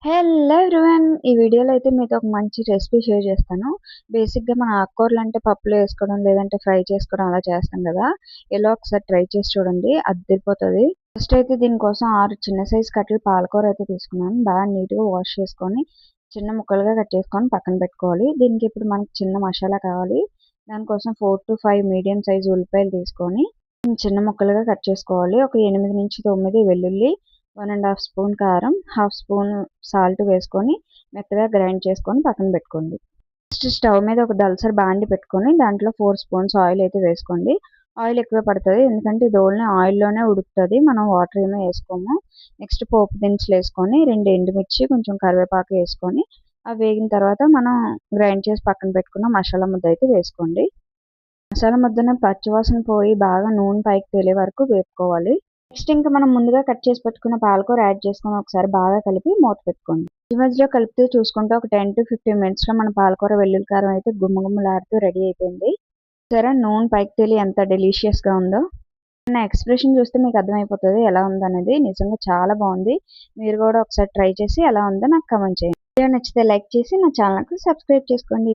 Hello everyone. ఈ వీడియోలో అయితే మీతో ఒక మంచి రెసిపీ షేర్ చేస్తాను. బేసిక్‌గా మన ఆకుకూరలు అంటే పప్పులో వేసుకోవడం లేదంటే ఫ్రై చేసుకోవడం అలా చేస్తాం కదా! ఇలా ఒకసారి ట్రై చేసి చూడండి, అద్దిరిపోతది. ఫస్ట్ అయితే దీనికోసం 6 చిన్న సైజ్ కట్టలు పాలకూర అయితే తీసుకున్నాను. బాగా నీట్‌గా వాష్ చేసుకొని చిన్న ముక్కలుగా కట్ చేసుకొని పక్కన పెట్టుకోవాలి. దీనికి ఇప్పుడు మనకి చిన్న మసాలా కావాలి. దానికోసం 4-5 మీడియం సైజ్ ఉల్లిపాయలు తీసుకొని చిన్న ముక్కలుగా కట్ చేసుకోవాలి. ఒక 8-9 వెల్లుల్లి, 1½ స్పూన్ కారం, హాఫ్ స్పూన్ సాల్ట్ వేసుకొని మెత్తగా గ్రైండ్ చేసుకొని పక్కన పెట్టుకోండి. నెక్స్ట్ స్టవ్ మీద ఒక దలసరి బాండి పెట్టుకొని దాంట్లో 4 స్పూన్స్ ఆయిల్ అయితే వేసుకోండి. ఆయిల్ ఎక్కువే పడుతుంది, ఎందుకంటే ఇది ఓన్లీ ఆయిల్లోనే ఉడుకుతుంది, మనం వాటర్ ఏమీ వేసుకోము. నెక్స్ట్ పోపు దినుసులు వేసుకొని 2 ఎండుమిర్చి, కొంచెం కరివేపాకు వేసుకొని అవి వేగిన తర్వాత మనం గ్రైండ్ చేసి పక్కన పెట్టుకున్న మసాలా ముద్ద అయితే వేసుకోండి. మసాలా ముద్దను పచ్చివాసన పోయి బాగా నూనె పైకి తేలే వరకు వేపుకోవాలి. నెక్స్ట్ ఇంకా మనం ముందుగా కట్ చేసి పెట్టుకున్న పాలకూర యాడ్ చేసుకొని ఒకసారి బాగా కలిపి మూత పెట్టుకోండి. ఈ మధ్యలో కలుపుతూ చూసుకుంటే ఒక 10-15 మినిట్స్లో మన పాలకూర వెల్లుల్లి కారం అయితే గుమ్మగుమ్మలాడుతూ రెడీ అయిపోయింది. సరే, నూనె పైకి తేలి ఎంత డెలీషియస్గా ఉందో. నా ఎక్స్ప్రెషన్ చూస్తే మీకు అర్థమైపోతుంది ఎలా ఉందనేది. నిజంగా చాలా బాగుంది. మీరు కూడా ఒకసారి ట్రై చేసి ఎలా ఉందో నాకు కామెంట్ చేయండి. వీడియో నచ్చితే లైక్ చేసి నా ఛానల్కి సబ్స్క్రైబ్ చేసుకోండి.